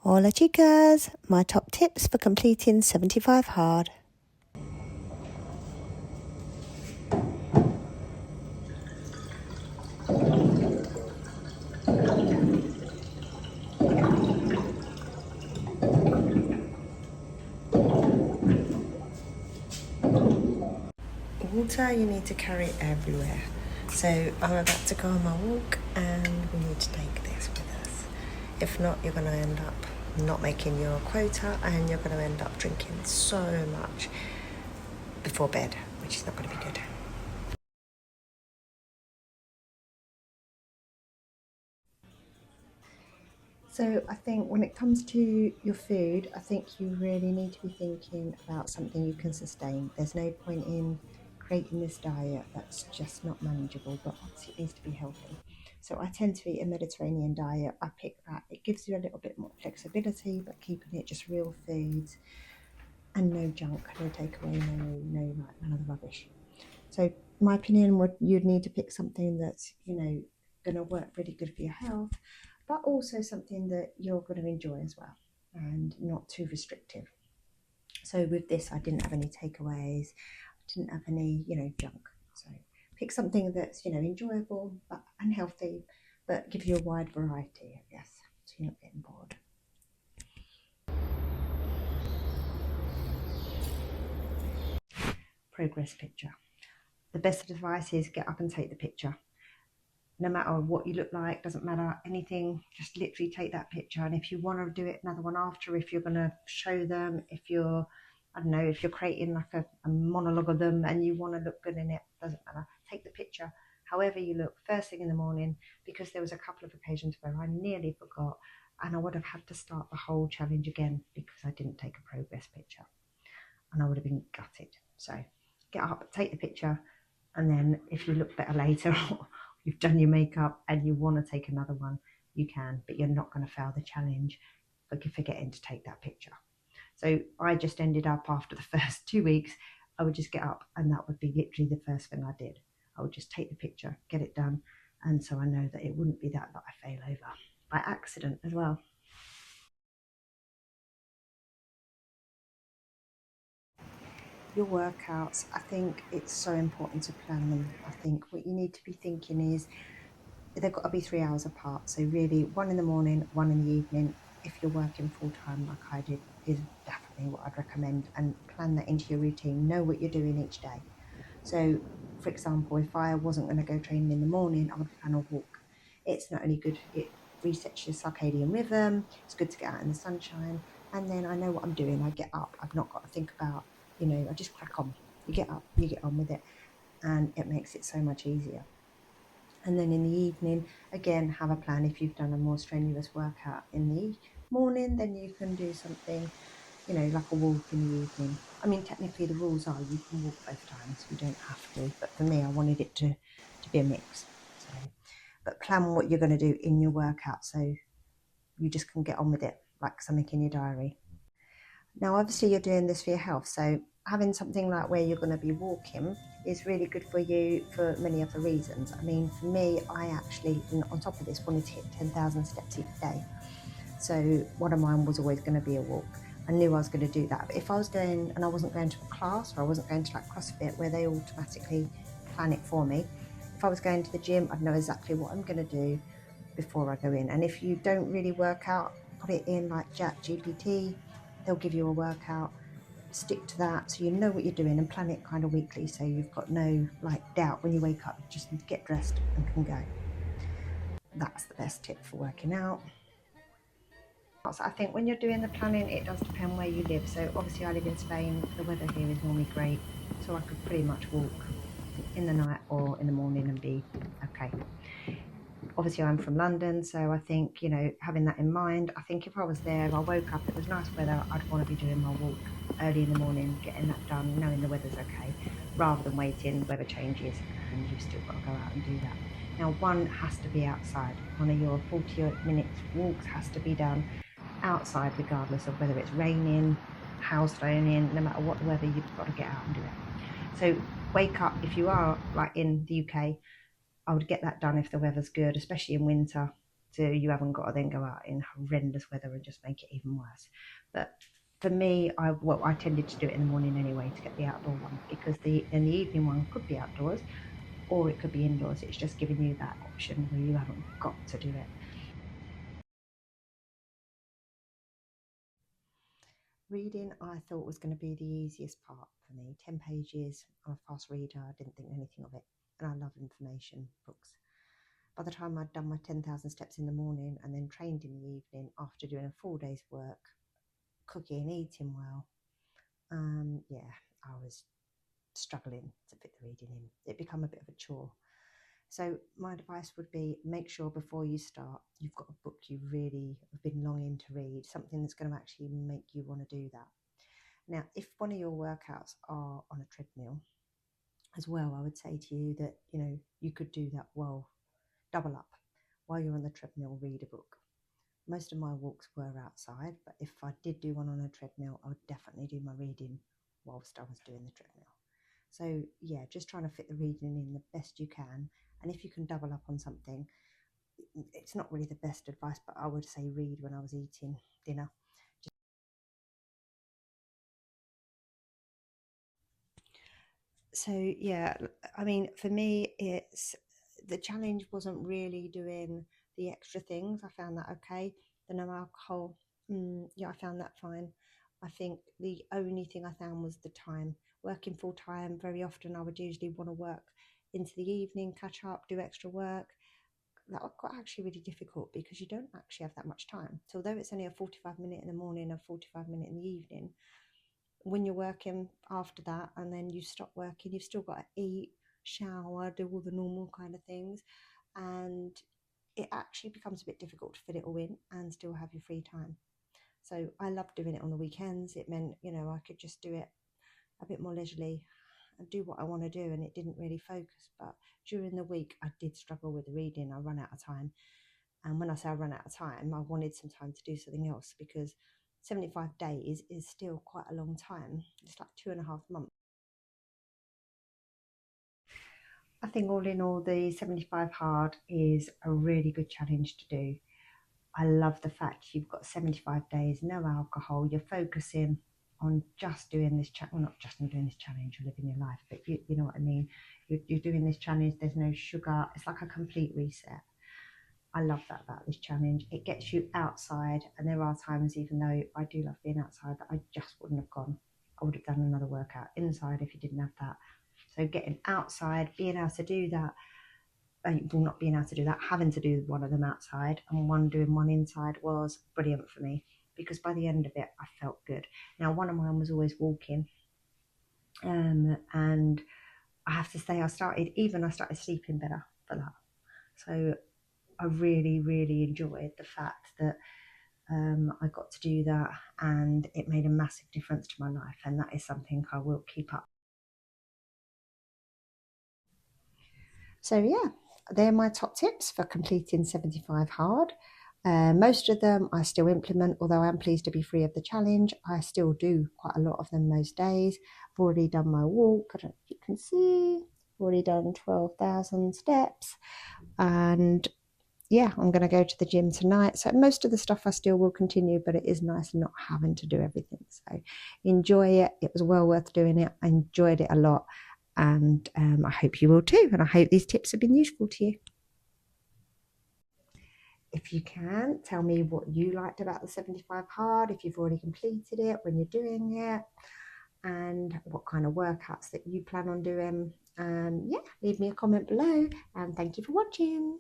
Hola chicas, my top tips for completing 75 hard. Water you need to carry everywhere. So I'm about to go on my walk and we need to take this with us. If not, you're going to end up not making your quota and you're going to end up drinking so much before bed, which is not going to be good. So I think when it comes to your food, I think you really need to be thinking about something you can sustain. There's no point in creating this diet that's just not manageable, but obviously it needs to be healthy. So I tend to eat a Mediterranean diet. I pick that. It gives you a little bit more flexibility, but keeping it just real foods and no junk, no takeaway, no like none of the rubbish. So in my opinion, you'd need to pick something that's, going to work really good for your health, but also something that you're going to enjoy as well and not too restrictive. So with this, I didn't have any takeaways, I didn't have any, junk. So pick something that's, enjoyable but unhealthy, but give you a wide variety, I guess, so you're not getting bored. Progress picture. The best advice is get up and take the picture. No matter what you look like, doesn't matter anything, just literally take that picture. And if you want to do it another one after, if you're going to show them, if you're, I don't know, if you're creating like a monologue of them and you want to look good in it, doesn't matter, take the picture however you look first thing in the morning, because there was a couple of occasions where I nearly forgot and I would have had to start the whole challenge again because I didn't take a progress picture and I would have been gutted. So get up, take the picture, and then if you look better later, you've done your makeup and you want to take another one, you can, but you're not going to fail the challenge for forgetting to take that picture. So I just ended up after the first 2 weeks, I would just get up and that would be literally the first thing I did. I would just take the picture, get it done. And so I know that it wouldn't be that I fail over by accident as well. Your workouts, I think it's so important to plan them. I think what you need to be thinking is they've got to be 3 hours apart. So really, one in the morning, one in the evening. If you're working full time like I did, is definitely what I'd recommend. And plan that into your routine. Know what you're doing each day. So, for example, if I wasn't going to go training in the morning, I would plan a walk. It's not only good; it resets your circadian rhythm. It's good to get out in the sunshine. And then I know what I'm doing. I get up. I've not got to think about, I just crack on. You get up, you get on with it, and it makes it so much easier. And then in the evening, again, have a plan. If you've done a more strenuous workout in the morning, then you can do something, like a walk in the evening. I mean, technically the rules are you can walk both times, you don't have to, but for me, I wanted it to be a mix. So, but plan what you're going to do in your workout so you just can get on with it, like something in your diary. Now, obviously, you're doing this for your health, so having something like where you're going to be walking is really good for you for many other reasons. I mean, for me, I actually, on top of this, wanted to hit 10,000 steps each day. So one of mine was always going to be a walk. I knew I was going to do that. But if I was going and I wasn't going to a class or I wasn't going to like CrossFit where they automatically plan it for me, if I was going to the gym, I'd know exactly what I'm going to do before I go in. And if you don't really work out, put it in like ChatGPT, they'll give you a workout, stick to that so you know what you're doing and plan it kind of weekly so you've got no like doubt when you wake up. You just need to get dressed and can go. That's the best tip for working out. So I think when you're doing the planning, it does depend where you live. So obviously I live in Spain, the weather here is normally great, so I could pretty much walk in the night or in the morning and be okay. Obviously I'm from London, so I think, having that in mind, I think if I was there, if I woke up, it was nice weather, I'd want to be doing my walk early in the morning, getting that done, knowing the weather's okay, rather than waiting, weather changes, and you've still got to go out and do that. Now, one has to be outside. One of your 40-minute walks has to be done outside, regardless of whether it's raining, hailstoning, no matter what the weather, you've got to get out and do it. So wake up, if you are like in the UK, I would get that done if the weather's good, especially in winter, so you haven't got to then go out in horrendous weather and just make it even worse. But for me, I tended to do it in the morning anyway to get the outdoor one, because the evening one could be outdoors or it could be indoors. It's just giving you that option where you haven't got to do it. Reading, I thought, was going to be the easiest part for me. 10 pages, I'm a fast reader, I didn't think anything of it. And I love information books. By the time I'd done my 10,000 steps in the morning and then trained in the evening after doing a full day's work, cooking, eating well, yeah, I was struggling to fit the reading in. It became a bit of a chore. So my advice would be, make sure before you start, you've got a book you really have been longing to read, something that's going to actually make you want to do that. Now, if one of your workouts are on a treadmill as well, I would say to you that, you could do that well, double up. While you're on the treadmill, read a book. Most of my walks were outside, but if I did do one on a treadmill, I would definitely do my reading whilst I was doing the treadmill. So yeah, just trying to fit the reading in the best you can. And if you can double up on something, it's not really the best advice, but I would say read when I was eating dinner. So yeah, I mean, for me, the challenge wasn't really doing the extra things. I found that okay. The no alcohol, yeah, I found that fine. I think the only thing I found was the time. Working full time, very often I would usually want to work into the evening, catch up, do extra work. That was quite actually really difficult because you don't actually have that much time. So although it's only a 45-minute in the morning, a 45-minute in the evening, when you're working after that and then you stop working, you've still got to eat, shower, do all the normal kind of things. And it actually becomes a bit difficult to fit it all in and still have your free time. So I loved doing it on the weekends. It meant, I could just do it a bit more leisurely and do what I want to do, and it didn't really focus. But during the week, I did struggle with the reading. I run out of time. And when I say I run out of time, I wanted some time to do something else, because 75 days is still quite a long time. It's like 2.5 months. I think all in all, the 75 hard is a really good challenge to do. I love the fact you've got 75 days, no alcohol, you're focusing on just doing this challenge, well, not just on doing this challenge, you're living your life, but you know what I mean. You're doing this challenge, there's no sugar, it's like a complete reset. I love that about this challenge. It gets you outside, and there are times, even though I do love being outside, that I just wouldn't have gone. I would have done another workout inside if you didn't have that. So getting outside, being able to do that, well, not being able to do that, having to do one of them outside and doing one inside was brilliant for me, because by the end of it, I felt good. Now, one of mine was always walking, and I have to say, I started sleeping better for that. So I really, really enjoyed the fact that I got to do that, and it made a massive difference to my life, and that is something I will keep up. So yeah, they're my top tips for completing 75 hard. Most of them I still implement, although I'm pleased to be free of the challenge. I still do quite a lot of them most days. I've already done my walk. I don't know if you can see. I've already done 12,000 steps, and yeah, I'm going to go to the gym tonight. So most of the stuff I still will continue, but it is nice not having to do everything. So enjoy it. It was well worth doing it. I enjoyed it a lot, and I hope you will too. And I hope these tips have been useful to you. If you can, tell me what you liked about the 75 hard, if you've already completed it, when you're doing it, and what kind of workouts that you plan on doing. Yeah, leave me a comment below, and thank you for watching.